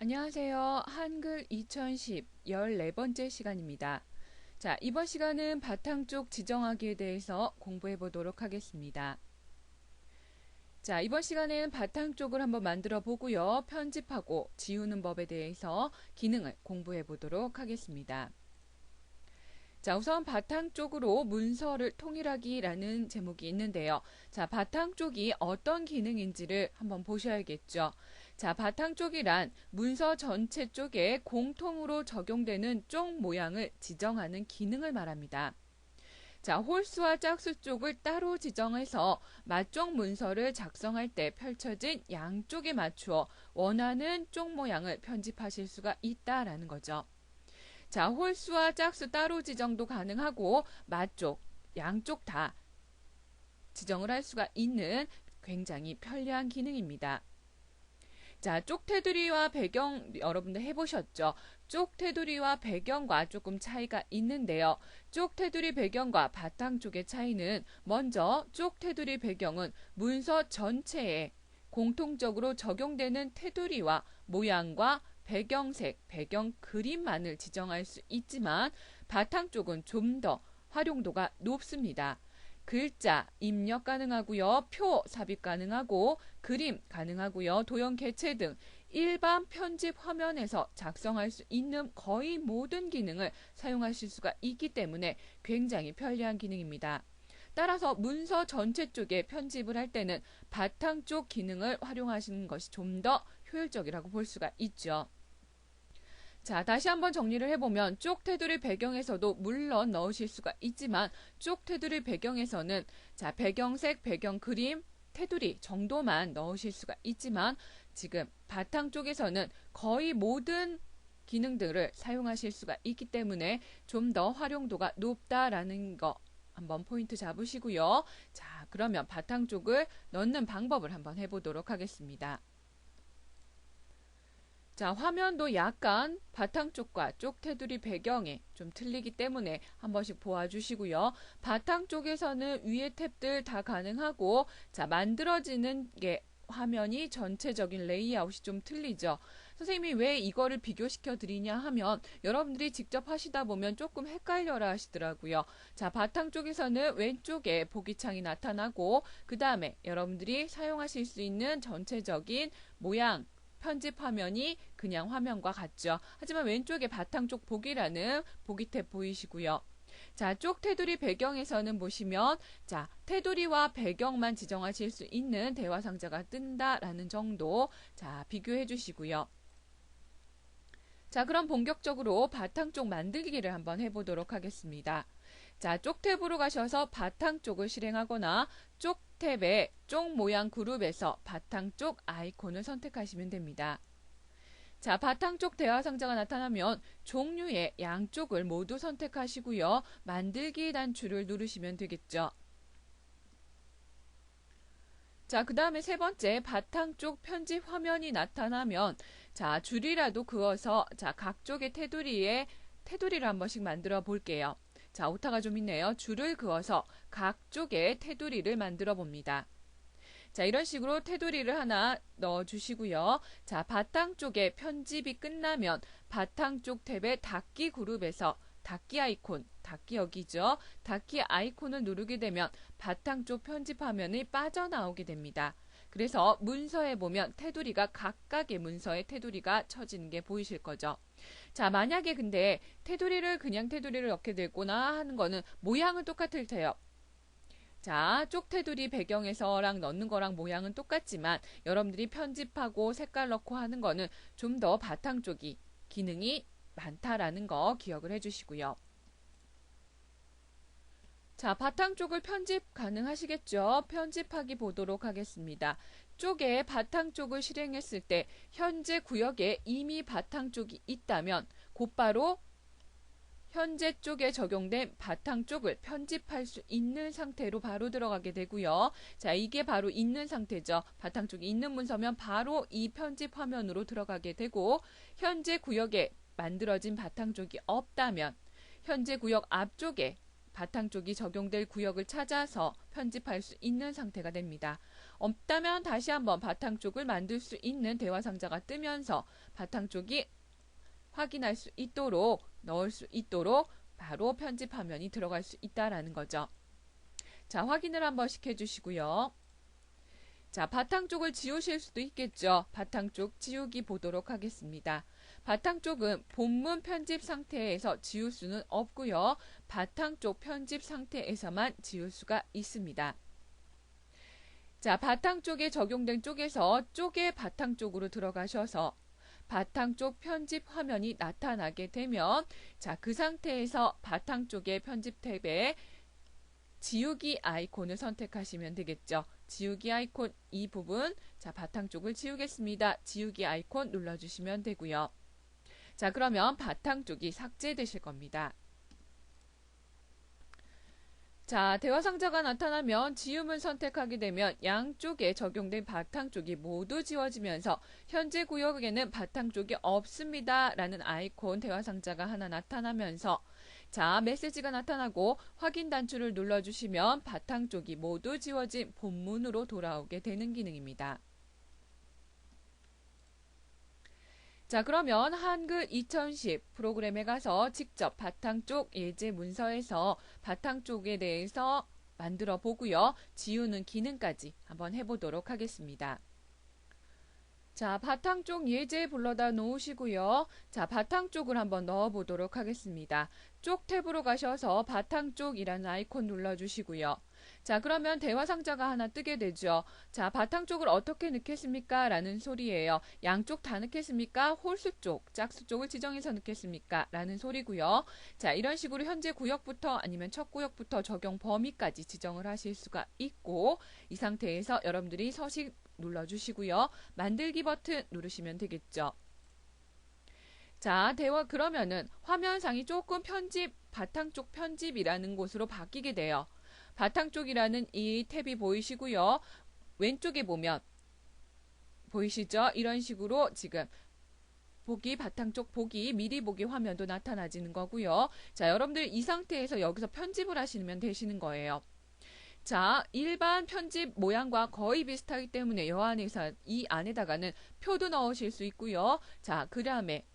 안녕하세요. 한글 2010 14번째 시간입니다. 자, 이번 시간은 바탕 쪽 지정하기에 대해서 공부해 보도록 하겠습니다. 자, 이번 시간에는 바탕 쪽을 한번 만들어 보고요. 편집하고 지우는 법에 대해서 기능을 공부해 보도록 하겠습니다. 자, 우선 바탕 쪽으로 문서를 통일하기라는 제목이 있는데요. 자, 바탕 쪽이 어떤 기능인지를 한번 보셔야겠죠. 자, 바탕 쪽이란 문서 전체 쪽에 공통으로 적용되는 쪽 모양을 지정하는 기능을 말합니다. 자, 홀수와 짝수 쪽을 따로 지정해서 맞쪽 문서를 작성할 때 펼쳐진 양쪽에 맞추어 원하는 쪽 모양을 편집하실 수가 있다라는 거죠. 자, 홀수와 짝수 따로 지정도 가능하고 맞쪽, 양쪽 다 지정을 할 수가 있는 굉장히 편리한 기능입니다. 자, 쪽 테두리와 배경 여러분들 해보셨죠? 쪽 테두리와 배경과 조금 차이가 있는데요. 쪽 테두리 배경과 바탕 쪽의 차이는 먼저 쪽 테두리 배경은 문서 전체에 공통적으로 적용되는 테두리와 모양과 배경색, 배경 그림만을 지정할 수 있지만 바탕 쪽은 좀 더 활용도가 높습니다. 글자 입력 가능하고요. 표 삽입 가능하고 그림 가능하고요. 도형 개체 등 일반 편집 화면에서 작성할 수 있는 거의 모든 기능을 사용하실 수가 있기 때문에 굉장히 편리한 기능입니다. 따라서 문서 전체 쪽에 편집을 할 때는 바탕 쪽 기능을 활용하시는 것이 좀 더 효율적이라고 볼 수가 있죠. 자, 다시 한번 정리를 해보면 쪽 테두리 배경에서도 물론 넣으실 수가 있지만 쪽 테두리 배경에서는 자, 배경색, 배경 그림, 테두리 정도만 넣으실 수가 있지만 지금 바탕 쪽에서는 거의 모든 기능들을 사용하실 수가 있기 때문에 좀 더 활용도가 높다라는 거 한번 포인트 잡으시고요. 자, 그러면 바탕 쪽을 넣는 방법을 한번 해보도록 하겠습니다. 자, 화면도 약간 바탕 쪽과 쪽 테두리 배경이 좀 틀리기 때문에 한 번씩 보아주시고요. 바탕 쪽에서는 위에 탭들 다 가능하고 자, 만들어지는 게 화면이 전체적인 레이아웃이 좀 틀리죠. 선생님이 왜 이거를 비교시켜 드리냐 하면 여러분들이 직접 하시다 보면 조금 헷갈려라 하시더라고요. 자, 바탕 쪽에서는 왼쪽에 보기창이 나타나고 그 다음에 여러분들이 사용하실 수 있는 전체적인 모양 편집 화면이 그냥 화면과 같죠. 하지만 왼쪽에 바탕 쪽 보기라는 보기 탭 보이시고요. 자, 쪽 테두리 배경에서는 보시면 자, 테두리와 배경만 지정하실 수 있는 대화 상자가 뜬다라는 정도 자, 비교해 주시고요. 자, 그럼 본격적으로 바탕 쪽 만들기를 한번 해보도록 하겠습니다. 자, 쪽 탭으로 가셔서 바탕 쪽을 실행하거나 쪽 탭의 쪽 모양 그룹에서 바탕 쪽 아이콘을 선택하시면 됩니다. 자, 바탕 쪽 대화 상자가 나타나면 종류의 양쪽을 모두 선택하시고요. 만들기 단추를 누르시면 되겠죠. 자, 그 다음에 세 번째 바탕 쪽 편집 화면이 나타나면 자, 줄이라도 그어서 자, 각 쪽의 테두리를 한 번씩 만들어 볼게요. 자, 오타가 좀 있네요. 줄을 그어서 각 쪽에 테두리를 만들어 봅니다. 자, 이런 식으로 테두리를 하나 넣어 주시고요. 자, 바탕 쪽에 편집이 끝나면 바탕 쪽 탭의 닫기 그룹에서 닫기 아이콘, 닫기 여기죠. 닫기 아이콘을 누르게 되면 바탕 쪽 편집 화면이 빠져나오게 됩니다. 그래서 문서에 보면 테두리가 각각의 문서에 테두리가 쳐지는 게 보이실 거죠. 자, 만약에 근데 테두리를 그냥 테두리를 넣게 되거나 하는 거는 모양은 똑같을 테요. 자, 쪽 테두리 배경에서랑 넣는 거랑 모양은 똑같지만 여러분들이 편집하고 색깔 넣고 하는 거는 좀 더 바탕 쪽이 기능이 많다라는 거 기억을 해주시고요. 자, 바탕 쪽을 편집 가능하시겠죠? 편집하기 보도록 하겠습니다. 쪽에 바탕 쪽을 실행했을 때 현재 구역에 이미 바탕 쪽이 있다면 곧바로 현재 쪽에 적용된 바탕 쪽을 편집할 수 있는 상태로 바로 들어가게 되고요. 자, 이게 바로 있는 상태죠. 바탕 쪽이 있는 문서면 바로 이 편집 화면으로 들어가게 되고 현재 구역에 만들어진 바탕 쪽이 없다면 현재 구역 앞쪽에 바탕 쪽이 적용될 구역을 찾아서 편집할 수 있는 상태가 됩니다. 없다면 다시 한번 바탕 쪽을 만들 수 있는 대화 상자가 뜨면서 바탕 쪽이 확인할 수 있도록 넣을 수 있도록 바로 편집 화면이 들어갈 수 있다라는 거죠. 자, 확인을 한번 시켜주시고요. 자, 바탕 쪽을 지우실 수도 있겠죠. 바탕 쪽 지우기 보도록 하겠습니다. 바탕 쪽은 본문 편집 상태에서 지울 수는 없고요. 바탕 쪽 편집 상태에서만 지울 수가 있습니다. 자, 바탕 쪽에 적용된 쪽에서 쪽의 바탕 쪽으로 들어가셔서 바탕 쪽 편집 화면이 나타나게 되면 자, 그 상태에서 바탕 쪽의 편집 탭에 지우기 아이콘을 선택하시면 되겠죠. 지우기 아이콘 이 부분, 자, 바탕 쪽을 지우겠습니다. 지우기 아이콘 눌러주시면 되고요. 자, 그러면 바탕 쪽이 삭제되실 겁니다. 자, 대화 상자가 나타나면 지움을 선택하게 되면 양쪽에 적용된 바탕 쪽이 모두 지워지면서 현재 구역에는 바탕 쪽이 없습니다 라는 아이콘 대화 상자가 하나 나타나면서 자, 메시지가 나타나고 확인 단추를 눌러주시면 바탕 쪽이 모두 지워진 본문으로 돌아오게 되는 기능입니다. 자, 그러면 한글 2010 프로그램에 가서 직접 바탕 쪽 예제 문서에서 바탕 쪽에 대해서 만들어 보고요. 지우는 기능까지 한번 해보도록 하겠습니다. 자, 바탕 쪽 예제 불러다 놓으시고요. 자, 바탕 쪽을 한번 넣어 보도록 하겠습니다. 쪽 탭으로 가셔서 바탕 쪽이라는 아이콘 눌러주시고요. 자, 그러면 대화 상자가 하나 뜨게 되죠. 자, 바탕 쪽을 어떻게 넣겠습니까? 라는 소리예요. 양쪽 다 넣겠습니까? 홀수 쪽, 짝수 쪽을 지정해서 넣겠습니까? 라는 소리고요. 자, 이런 식으로 현재 구역부터 아니면 첫 구역부터 적용 범위까지 지정을 하실 수가 있고 이 상태에서 여러분들이 서식 눌러주시고요. 만들기 버튼 누르시면 되겠죠. 자, 대화 그러면은 화면상이 조금 편집, 바탕 쪽 편집이라는 곳으로 바뀌게 돼요. 바탕 쪽이라는 이 탭이 보이시고요. 왼쪽에 보면 보이시죠? 이런 식으로 지금 보기, 바탕 쪽 보기, 미리 보기 화면도 나타나지는 거고요. 자, 여러분들 이 상태에서 여기서 편집을 하시면 되시는 거예요. 자, 일반 편집 모양과 거의 비슷하기 때문에 이 안에다가는 표도 넣으실 수 있고요. 자, 그 다음에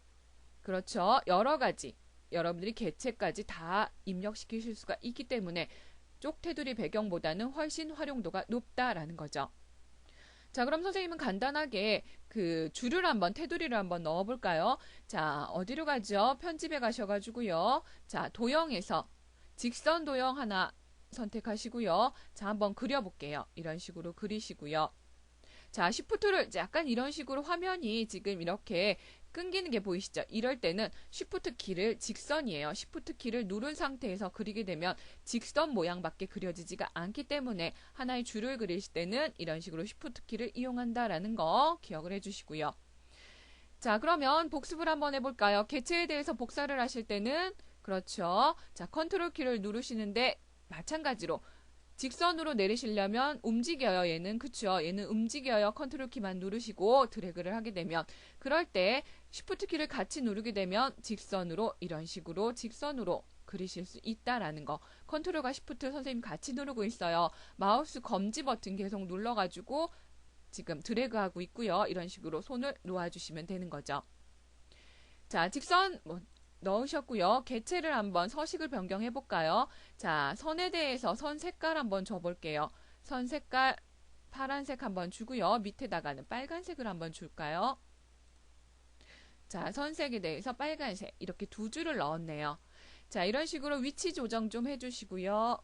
그렇죠. 여러 가지 여러분들이 개체까지 다 입력시키실 수가 있기 때문에 쪽 테두리 배경보다는 훨씬 활용도가 높다라는 거죠. 자, 그럼 선생님은 간단하게 그 줄을 한번 테두리를 한번 넣어볼까요? 자, 어디로 가죠? 편집에 가셔가지고요. 자, 도형에서 직선 도형 하나 선택하시고요. 자, 한번 그려볼게요. 이런 식으로 그리시고요. 자, 쉬프트를 약간 이런 식으로 화면이 지금 이렇게 끊기는 게 보이시죠? 이럴 때는 쉬프트 키를 직선이에요. 쉬프트 키를 누른 상태에서 그리게 되면 직선 모양밖에 그려지지가 않기 때문에 하나의 줄을 그리실 때는 이런 식으로 쉬프트 키를 이용한다라는 거 기억을 해주시고요. 자, 그러면 복습을 한번 해볼까요? 개체에 대해서 복사를 하실 때는 그렇죠. 자, 컨트롤 키를 누르시는데 마찬가지로 직선으로 내리시려면 움직여요. 얘는 그쵸? 얘는 움직여요. 컨트롤 키만 누르시고 드래그를 하게 되면 그럴 때 쉬프트 키를 같이 누르게 되면 직선으로 이런 식으로 직선으로 그리실 수 있다라는 거. 컨트롤과 쉬프트 선생님 같이 누르고 있어요. 마우스 검지 버튼 계속 눌러가지고 지금 드래그하고 있고요. 이런 식으로 손을 놓아주시면 되는 거죠. 자, 직선 넣으셨고요. 개체를 한번 서식을 변경해 볼까요? 자, 선에 대해서 선 색깔 한번 줘볼게요. 선 색깔 파란색 한번 주고요. 밑에다가는 빨간색을 한번 줄까요? 자, 선색에 대해서 빨간색 이렇게 두 줄을 넣었네요. 자, 이런 식으로 위치 조정 좀 해주시고요.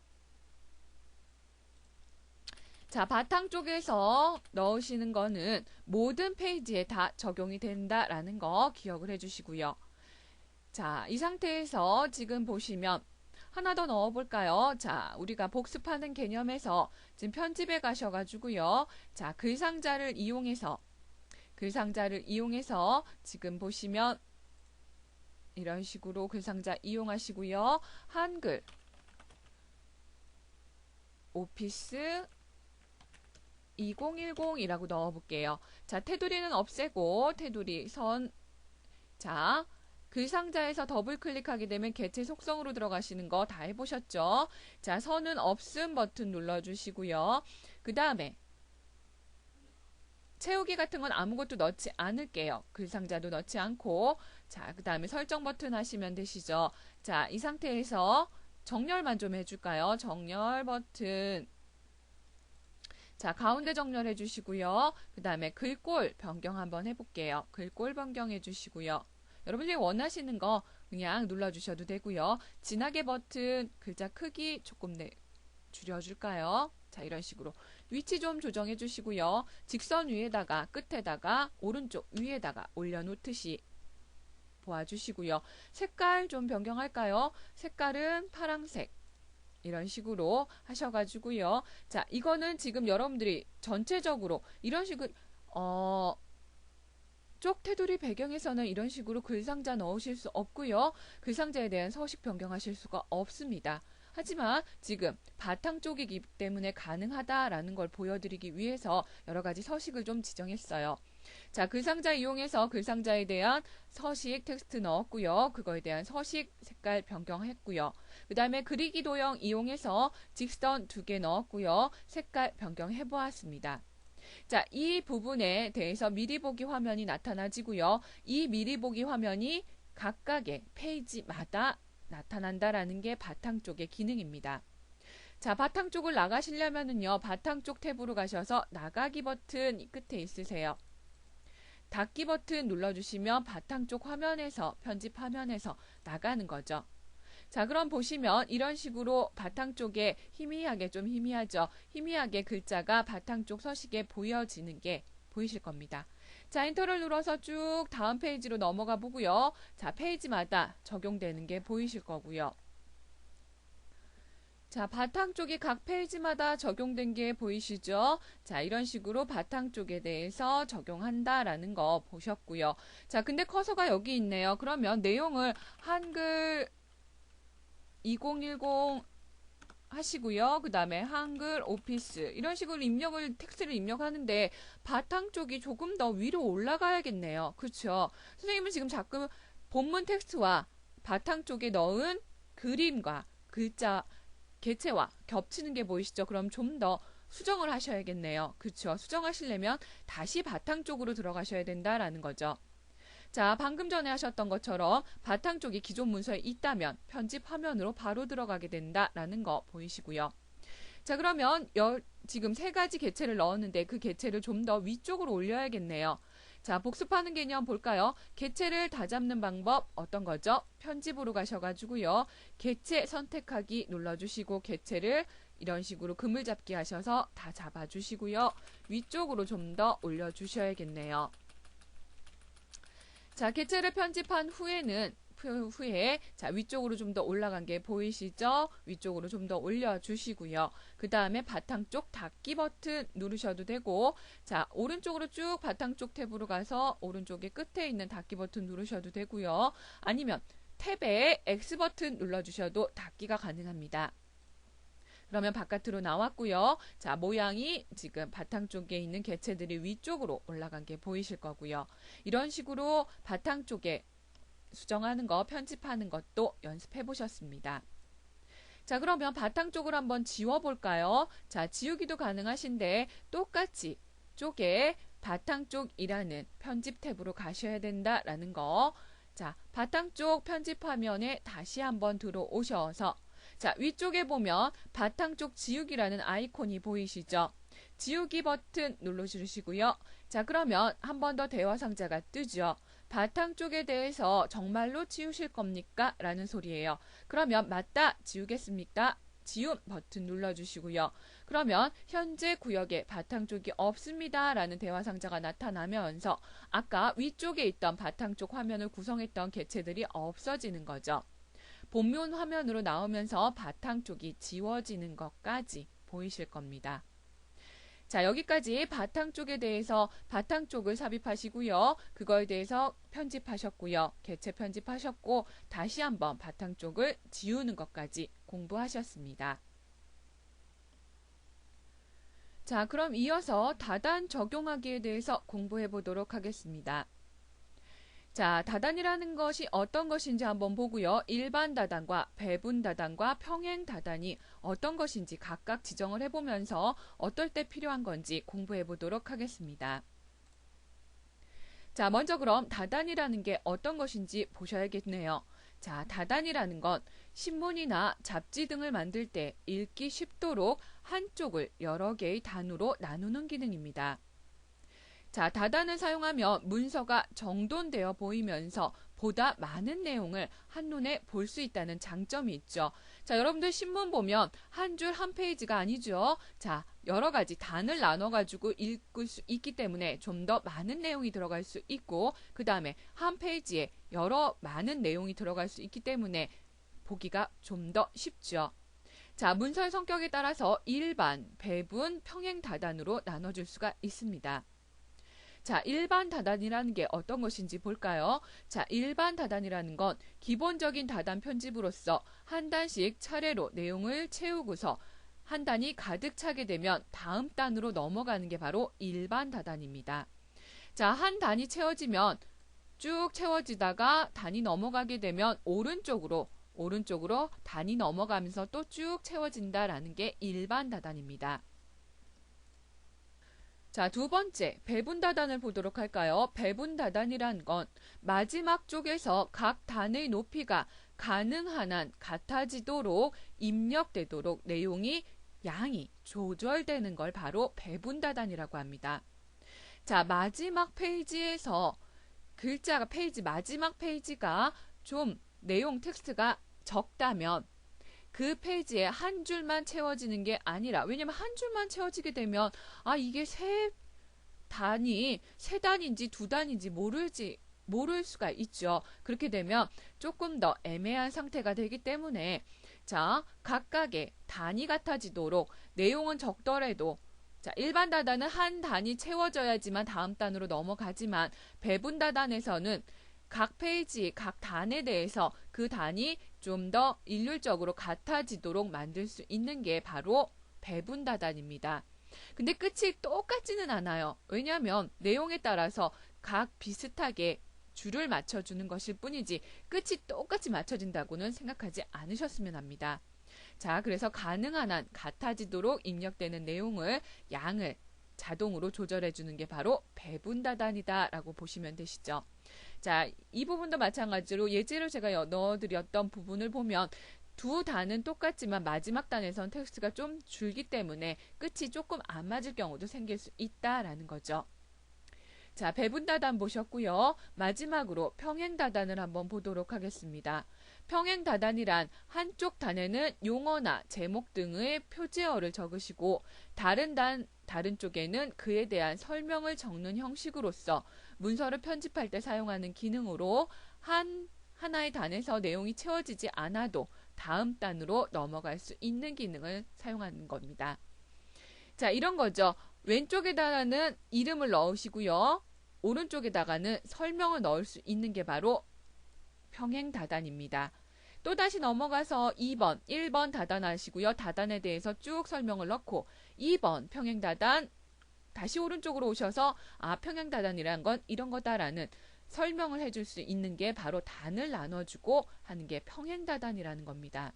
자, 바탕 쪽에서 넣으시는 거는 모든 페이지에 다 적용이 된다라는 거 기억을 해주시고요. 자, 이 상태에서 지금 보시면 하나 더 넣어볼까요? 자, 우리가 복습하는 개념에서 지금 편집에 가셔가지고요. 자, 글상자를 이용해서 지금 보시면 이런 식으로 글상자 이용하시고요. 한글 오피스 2010이라고 넣어볼게요. 자, 테두리는 없애고 테두리 선, 자, 글 상자에서 더블 클릭하게 되면 개체 속성으로 들어가시는 거 다 해보셨죠? 자, 선은 없음 버튼 눌러주시고요. 그 다음에 채우기 같은 건 아무것도 넣지 않을게요. 글 상자도 넣지 않고. 자, 그 다음에 설정 버튼 하시면 되시죠. 자, 이 상태에서 정렬만 좀 해줄까요? 정렬 버튼. 자, 가운데 정렬해 주시고요. 그 다음에 글꼴 변경 한번 해볼게요. 글꼴 변경해 주시고요. 여러분들이 원하시는 거 그냥 눌러주셔도 되고요. 진하게 버튼 글자 크기 조금 줄여줄까요? 자, 이런 식으로 위치 좀 조정해 주시고요. 직선 위에다가 끝에다가 오른쪽 위에다가 올려놓듯이 보아주시고요. 색깔 좀 변경할까요? 색깔은 파랑색. 이런 식으로 하셔가지고요. 자, 이거는 지금 여러분들이 전체적으로 이런 식으로 쪽 테두리 배경에서는 이런 식으로 글상자 넣으실 수 없고요. 글상자에 대한 서식 변경하실 수가 없습니다. 하지만 지금 바탕 쪽이기 때문에 가능하다라는 걸 보여드리기 위해서 여러 가지 서식을 좀 지정했어요. 자, 글상자 이용해서 글상자에 대한 서식 텍스트 넣었고요. 그거에 대한 서식 색깔 변경했고요. 그 다음에 그리기 도형 이용해서 직선 2개 넣었고요. 색깔 변경해 보았습니다. 자, 이 부분에 대해서 미리 보기 화면이 나타나지고요. 이 미리 보기 화면이 각각의 페이지마다 나타난다라는 게 바탕 쪽의 기능입니다. 자, 바탕 쪽을 나가시려면은요. 바탕 쪽 탭으로 가셔서 나가기 버튼 끝에 있으세요. 닫기 버튼 눌러주시면 바탕 쪽 화면에서 편집 화면에서 나가는 거죠. 자, 그럼 보시면 이런 식으로 바탕 쪽에 희미하게 좀 희미하죠. 희미하게 글자가 바탕 쪽 서식에 보여지는 게 보이실 겁니다. 자, 엔터를 눌러서 쭉 다음 페이지로 넘어가 보고요. 자, 페이지마다 적용되는 게 보이실 거고요. 자, 바탕 쪽이 각 페이지마다 적용된 게 보이시죠? 자, 이런 식으로 바탕 쪽에 대해서 적용한다라는 거 보셨고요. 자, 근데 커서가 여기 있네요. 그러면 내용을 한글 2010 하시고요. 그 다음에 한글 오피스 이런 식으로 텍스트를 입력하는데 바탕 쪽이 조금 더 위로 올라가야겠네요. 그렇죠? 선생님은 지금 자꾸 본문 텍스트와 바탕 쪽에 넣은 그림과 글자 개체와 겹치는 게 보이시죠? 그럼 좀 더 수정을 하셔야겠네요. 그렇죠? 수정하시려면 다시 바탕 쪽으로 들어가셔야 된다라는 거죠. 자, 방금 전에 하셨던 것처럼 바탕 쪽이 기존 문서에 있다면 편집 화면으로 바로 들어가게 된다라는 거 보이시고요. 자, 그러면 지금 3가지 개체를 넣었는데 그 개체를 좀 더 위쪽으로 올려야겠네요. 자, 복습하는 개념 볼까요? 개체를 다 잡는 방법 어떤 거죠? 편집으로 가셔가지고요. 개체 선택하기 눌러주시고 개체를 이런 식으로 그물 잡기 하셔서 다 잡아주시고요. 위쪽으로 좀 더 올려주셔야겠네요. 자, 개체를 편집한 후에 자, 위쪽으로 좀 더 올라간 게 보이시죠? 위쪽으로 좀 더 올려주시고요. 그 다음에 바탕 쪽 닫기 버튼 누르셔도 되고, 자, 오른쪽으로 쭉 바탕 쪽 탭으로 가서 오른쪽에 끝에 있는 닫기 버튼 누르셔도 되고요. 아니면 탭에 X 버튼 눌러주셔도 닫기가 가능합니다. 그러면 바깥으로 나왔고요. 자, 모양이 지금 바탕 쪽에 있는 개체들이 위쪽으로 올라간 게 보이실 거고요. 이런 식으로 바탕 쪽에 수정하는 거, 편집하는 것도 연습해 보셨습니다. 자, 그러면 바탕 쪽을 한번 지워볼까요? 자, 지우기도 가능하신데 똑같이 쪽에 바탕 쪽이라는 편집 탭으로 가셔야 된다라는 거. 자, 바탕 쪽 편집 화면에 다시 한번 들어오셔서 자, 위쪽에 보면 바탕 쪽 지우기라는 아이콘이 보이시죠? 지우기 버튼 눌러주시고요. 자, 그러면 한 번 더 대화 상자가 뜨죠. 바탕 쪽에 대해서 정말로 지우실 겁니까? 라는 소리예요. 그러면 맞다, 지우겠습니까? 지움 버튼 눌러주시고요. 그러면 현재 구역에 바탕 쪽이 없습니다. 라는 대화 상자가 나타나면서 아까 위쪽에 있던 바탕 쪽 화면을 구성했던 개체들이 없어지는 거죠. 본문 화면으로 나오면서 바탕 쪽이 지워지는 것까지 보이실 겁니다. 자, 여기까지 바탕 쪽에 대해서 바탕 쪽을 삽입하시고요. 그거에 대해서 편집하셨고요. 개체 편집하셨고 다시 한번 바탕 쪽을 지우는 것까지 공부하셨습니다. 자, 그럼 이어서 다단 적용하기에 대해서 공부해 보도록 하겠습니다. 자, 다단이라는 것이 어떤 것인지 한번 보고요. 일반 다단과 배분 다단과 평행 다단이 어떤 것인지 각각 지정을 해보면서 어떨 때 필요한 건지 공부해 보도록 하겠습니다. 자, 먼저 그럼 다단이라는 게 어떤 것인지 보셔야겠네요. 자, 다단이라는 건 신문이나 잡지 등을 만들 때 읽기 쉽도록 한쪽을 여러 개의 단으로 나누는 기능입니다. 자, 다단을 사용하면 문서가 정돈되어 보이면서 보다 많은 내용을 한눈에 볼 수 있다는 장점이 있죠. 자, 여러분들 신문 보면 한 줄 한 페이지가 아니죠. 자, 여러 가지 단을 나눠가지고 읽을 수 있기 때문에 좀 더 많은 내용이 들어갈 수 있고, 그 다음에 한 페이지에 여러 많은 내용이 들어갈 수 있기 때문에 보기가 좀 더 쉽죠. 자, 문서의 성격에 따라서 일반, 배분, 평행 다단으로 나눠줄 수가 있습니다. 자, 일반 다단이라는 게 어떤 것인지 볼까요? 자, 일반 다단이라는 건 기본적인 다단 편집으로서 한 단씩 차례로 내용을 채우고서 한 단이 가득 차게 되면 다음 단으로 넘어가는 게 바로 일반 다단입니다. 자, 한 단이 채워지면 쭉 채워지다가 단이 넘어가게 되면 오른쪽으로 단이 넘어가면서 또 쭉 채워진다라는 게 일반 다단입니다. 자, 두 번째, 배분다단을 보도록 할까요? 배분다단이란 건 마지막 쪽에서 각 단의 높이가 가능한 한 같아지도록 입력되도록 양이 조절되는 걸 바로 배분다단이라고 합니다. 자, 마지막 페이지에서 페이지 마지막 페이지가 좀 내용 텍스트가 적다면 그 페이지에 한 줄만 채워지는 게 아니라, 왜냐면 한 줄만 채워지게 되면 이게 세 단인지 두 단인지 모를 수가 있죠. 그렇게 되면 조금 더 애매한 상태가 되기 때문에, 자, 각각의 단이 같아지도록 내용은 적더라도, 자, 일반 다단은 한 단이 채워져야지만 다음 단으로 넘어가지만 배분 다단에서는 각 페이지, 각 단에 대해서 그 단이 좀 더 일률적으로 같아지도록 만들 수 있는 게 바로 배분 다단입니다. 근데 끝이 똑같지는 않아요. 왜냐하면 내용에 따라서 각 비슷하게 줄을 맞춰주는 것일 뿐이지 끝이 똑같이 맞춰진다고는 생각하지 않으셨으면 합니다. 자, 그래서 가능한 한 같아지도록 입력되는 양을 자동으로 조절해주는 게 바로 배분 다단이다라고 보시면 되시죠. 자, 이 부분도 마찬가지로 예제로 제가 넣어드렸던 부분을 보면 두 단은 똑같지만 마지막 단에선 텍스트가 좀 줄기 때문에 끝이 조금 안 맞을 경우도 생길 수 있다라는 거죠. 자, 배분다단 보셨고요. 마지막으로 평행다단을 한번 보도록 하겠습니다. 평행다단이란 한쪽 단에는 용어나 제목 등의 표제어를 적으시고 다른 쪽에는 그에 대한 설명을 적는 형식으로서 문서를 편집할 때 사용하는 기능으로 하나의 단에서 내용이 채워지지 않아도 다음 단으로 넘어갈 수 있는 기능을 사용하는 겁니다. 자, 이런 거죠. 왼쪽에다가는 이름을 넣으시고요. 오른쪽에다가는 설명을 넣을 수 있는 게 바로 평행다단입니다. 또다시 넘어가서 1번 다단 하시고요. 다단에 대해서 쭉 설명을 넣고 2번 평행다단 다시 오른쪽으로 오셔서 평행다단이란 건 이런 거다라는 설명을 해줄 수 있는 게 바로 단을 나눠주고 하는 게 평행다단이라는 겁니다.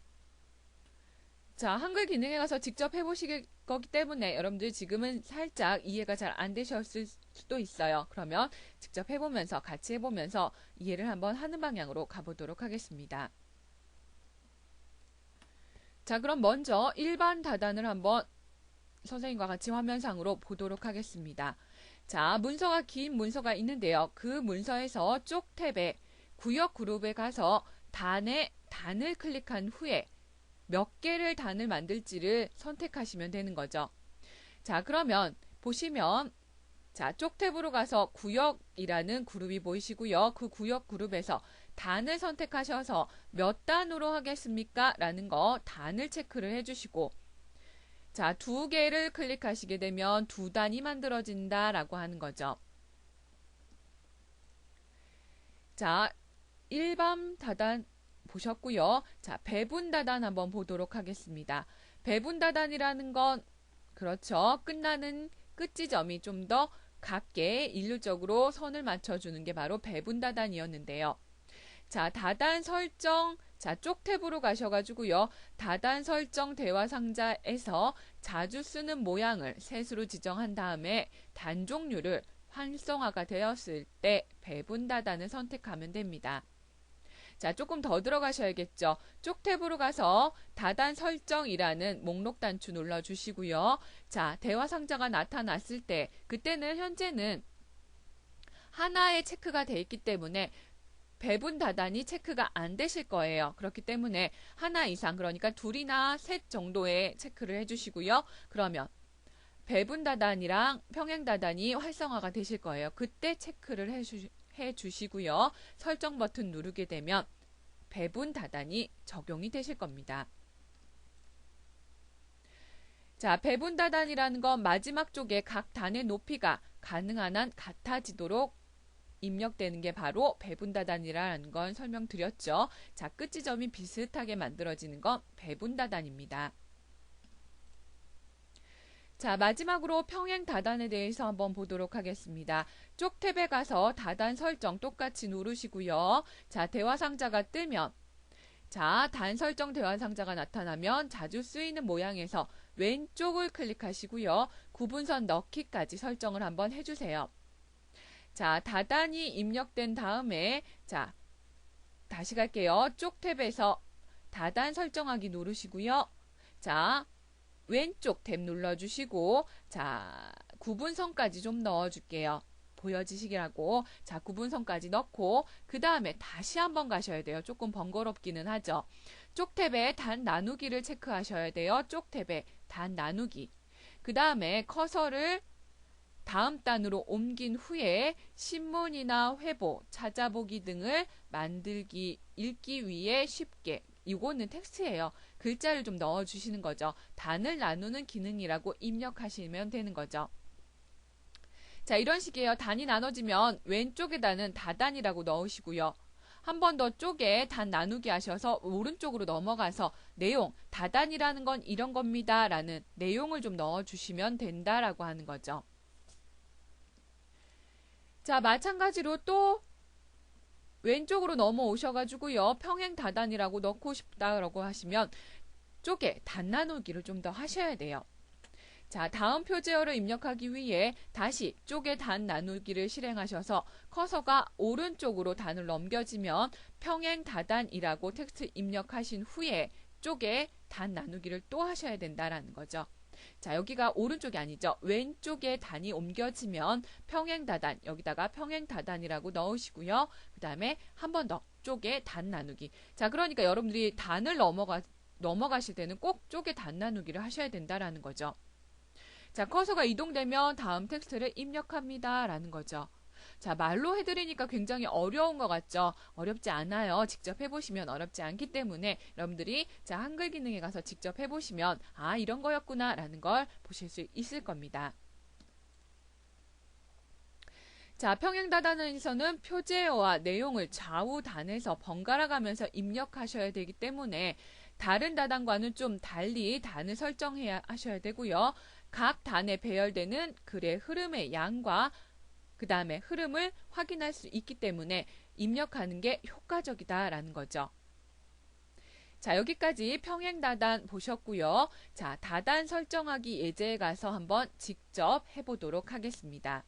자, 한글 기능에 가서 직접 해보실 거기 때문에 여러분들 지금은 살짝 이해가 잘 안 되셨을 수도 있어요. 그러면 직접 해보면서 같이 해보면서 이해를 한번 하는 방향으로 가보도록 하겠습니다. 자, 그럼 먼저 일반 다단을 한번 선생님과 같이 화면상으로 보도록 하겠습니다. 자, 긴 문서가 있는데요. 그 문서에서 쪽 탭에 구역 그룹에 가서 단을 클릭한 후에 몇 개를 단을 만들지를 선택하시면 되는 거죠. 자, 그러면 보시면 자, 쪽 탭으로 가서 구역이라는 그룹이 보이시고요. 그 구역 그룹에서 단을 선택하셔서 몇 단으로 하겠습니까? 라는 거 단을 체크를 해주시고, 자, 2개를 클릭하시게 되면 2단이 만들어진다라고 하는 거죠. 자, 일반 다단 보셨고요. 자, 배분 다단 한번 보도록 하겠습니다. 배분 다단이라는 건 그렇죠. 끝나는 끝 지점이 좀 더 각게 일률적으로 선을 맞춰주는 게 바로 배분 다단이었는데요. 자, 다단 설정, 자, 쪽 탭으로 가셔가지고요. 다단 설정 대화 상자에서 자주 쓰는 모양을 셋으로 지정한 다음에 단 종류를 활성화가 되었을 때 배분 다단을 선택하면 됩니다. 자, 조금 더 들어가셔야겠죠. 쪽 탭으로 가서 다단 설정이라는 목록 단추 눌러주시고요. 자, 대화 상자가 나타났을 때 그때는 현재는 하나의 체크가 돼 있기 때문에 배분 다단이 체크가 안 되실 거예요. 그렇기 때문에 하나 이상, 그러니까 둘이나 셋 정도의 체크를 해주시고요. 그러면 배분 다단이랑 평행 다단이 활성화가 되실 거예요. 그때 체크를 해주시고요. 설정 버튼 누르게 되면 배분 다단이 적용이 되실 겁니다. 자, 배분 다단이라는 건 마지막 쪽에 각 단의 높이가 가능한 한 같아지도록 입력되는 게 바로 배분 다단이라는 건 설명드렸죠. 자, 끝 지점이 비슷하게 만들어지는 건 배분 다단입니다. 자, 마지막으로 평행 다단에 대해서 한번 보도록 하겠습니다. 쪽 탭에 가서 다단 설정 똑같이 누르시고요. 자, 대화 상자가 뜨면, 자, 단 설정 대화 상자가 나타나면 자주 쓰이는 모양에서 왼쪽을 클릭하시고요. 구분선 넣기까지 설정을 한번 해주세요. 자, 다단이 입력된 다음에, 자, 다시 갈게요. 쪽 탭에서 다단 설정하기 누르시고요. 자, 왼쪽 탭 눌러주시고, 자, 구분선까지 좀 넣어줄게요. 보여지시라고. 자, 구분선까지 넣고, 그 다음에 다시 한번 가셔야 돼요. 조금 번거롭기는 하죠. 쪽 탭에 단 나누기를 체크하셔야 돼요. 쪽 탭에 단 나누기. 그 다음에 커서를 다음 단으로 옮긴 후에 신문이나 회보, 찾아보기 등을 만들기, 읽기 위해 쉽게, 이거는 텍스트예요. 글자를 좀 넣어주시는 거죠. 단을 나누는 기능이라고 입력하시면 되는 거죠. 자, 이런 식이에요. 단이 나눠지면 왼쪽에 단은 다단이라고 넣으시고요. 한 번 더 쪽에 단 나누기 하셔서 오른쪽으로 넘어가서 내용, 다단이라는 건 이런 겁니다 라는 내용을 좀 넣어주시면 된다라고 하는 거죠. 자, 마찬가지로 또 왼쪽으로 넘어오셔가지고요. 평행 다단이라고 넣고 싶다라고 하시면 쪽에 단 나누기를 좀 더 하셔야 돼요. 자, 다음 표제어를 입력하기 위해 다시 쪽에 단 나누기를 실행하셔서 커서가 오른쪽으로 단을 넘겨지면 평행 다단이라고 텍스트 입력하신 후에 쪽에 단 나누기를 또 하셔야 된다라는 거죠. 자, 여기가 오른쪽이 아니죠. 왼쪽에 단이 옮겨지면 평행 다단, 여기다가 평행 다단이라고 넣으시고요. 그 다음에 한 번 더 쪽에 단 나누기. 자, 그러니까 여러분들이 단을 넘어가실 때는 꼭 쪽에 단 나누기를 하셔야 된다라는 거죠. 자, 커서가 이동되면 다음 텍스트를 입력합니다 라는 거죠. 자, 말로 해드리니까 굉장히 어려운 것 같죠? 어렵지 않아요. 직접 해보시면 어렵지 않기 때문에 여러분들이 자, 한글 기능에 가서 직접 해보시면 아, 이런 거였구나 라는 걸 보실 수 있을 겁니다. 자, 평행 다단에서는 표제어와 내용을 좌우 단에서 번갈아 가면서 입력하셔야 되기 때문에 다른 다단과는 좀 달리 단을 설정해야 하셔야 되고요. 각 단에 배열되는 글의 흐름의 양과 그 다음에 흐름을 확인할 수 있기 때문에 입력하는 게 효과적이다라는 거죠. 자, 여기까지 평행 다단 보셨고요. 자, 다단 설정하기 예제에 가서 한번 직접 해보도록 하겠습니다.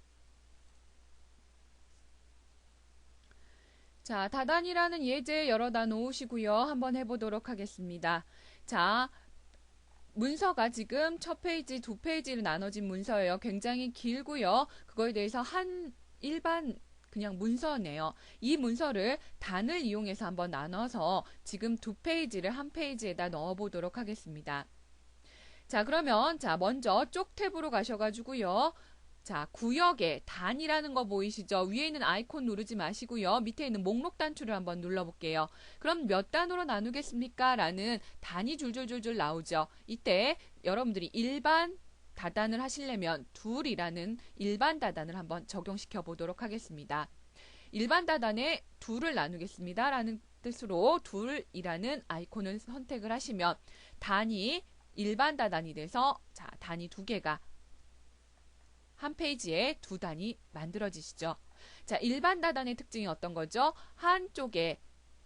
자, 다단이라는 예제 열어다 놓으시고요. 한번 해보도록 하겠습니다. 자, 문서가 지금 첫 페이지, 두 페이지로 나눠진 문서예요. 굉장히 길고요. 그거에 대해서 일반 그냥 문서네요. 이 문서를 단을 이용해서 한번 나눠서 지금 두 페이지를 한 페이지에다 넣어보도록 하겠습니다. 자, 그러면 자, 먼저 쪽 탭으로 가셔가지고요. 자, 구역에 단이라는 거 보이시죠? 위에 있는 아이콘 누르지 마시고요. 밑에 있는 목록 단추를 한번 눌러볼게요. 그럼 몇 단으로 나누겠습니까? 라는 단이 줄줄줄줄 나오죠. 이때 여러분들이 일반 다단을 하시려면 둘이라는 일반 다단을 한번 적용시켜 보도록 하겠습니다. 일반 다단에 둘을 나누겠습니다. 라는 뜻으로 둘이라는 아이콘을 선택을 하시면 단이 일반 다단이 돼서 자, 단이 두 개가 한 페이지에 두 단이 만들어지시죠. 자, 일반 다단의 특징이 어떤 거죠? 한쪽에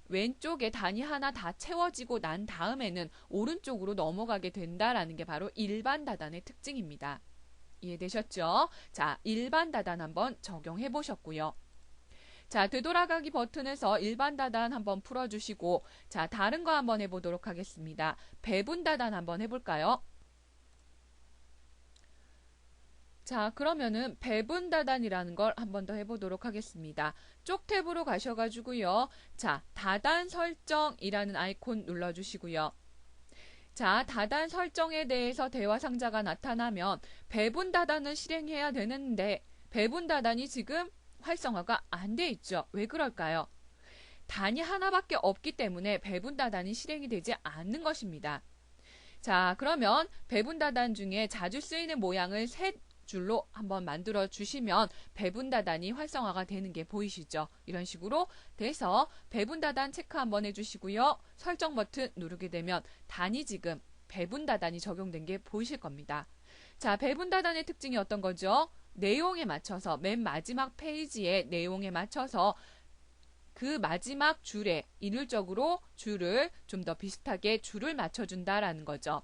왼쪽에 단이 하나 다 채워지고 난 다음에는 오른쪽으로 넘어가게 된다라는 게 바로 일반 다단의 특징입니다. 이해되셨죠? 자, 일반 다단 한번 적용해 보셨고요. 자, 되돌아가기 버튼에서 일반 다단 한번 풀어주시고, 자, 다른 거 한번 해보도록 하겠습니다. 배분 다단 한번 해볼까요? 자, 그러면은 배분 다단이라는 걸 한번 더 해보도록 하겠습니다. 쪽 탭으로 가셔가지고요. 자, 다단 설정이라는 아이콘 눌러주시고요. 자, 다단 설정에 대해서 대화 상자가 나타나면 배분 다단을 실행해야 되는데 배분 다단이 지금 활성화가 안 돼 있죠. 왜 그럴까요? 단이 하나밖에 없기 때문에 배분 다단이 실행이 되지 않는 것입니다. 자, 그러면 배분 다단 중에 자주 쓰이는 모양을 셋 줄로 한번 만들어 주시면 배분 다단이 활성화가 되는 게 보이시죠? 이런 식으로 돼서 배분 다단 체크 한번 해주시고요. 설정 버튼 누르게 되면 단이 지금 배분 다단이 적용된 게 보이실 겁니다. 자, 배분 다단의 특징이 어떤 거죠? 내용에 맞춰서 맨 마지막 페이지의 내용에 맞춰서 그 마지막 줄에 일률적으로 줄을 좀 더 비슷하게 줄을 맞춰준다라는 거죠.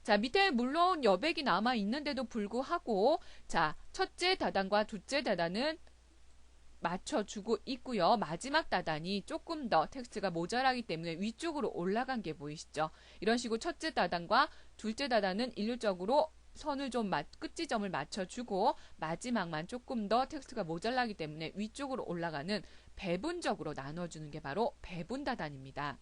자, 밑에 물론 여백이 남아 있는데도 불구하고 자, 첫째 다단과 둘째 다단은 맞춰주고 있고요. 마지막 다단이 조금 더 텍스트가 모자라기 때문에 위쪽으로 올라간 게 보이시죠? 이런 식으로 첫째 다단과 둘째 다단은 일률적으로 선을 좀 끝지점을 맞춰주고 마지막만 조금 더 텍스트가 모자라기 때문에 위쪽으로 올라가는 배분적으로 나눠주는 게 바로 배분 다단입니다.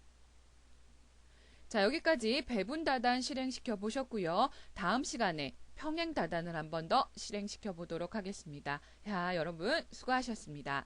자, 여기까지 배분 다단 실행시켜 보셨고요. 다음 시간에 평행 다단을 한 번 더 실행시켜 보도록 하겠습니다. 자, 여러분 수고하셨습니다.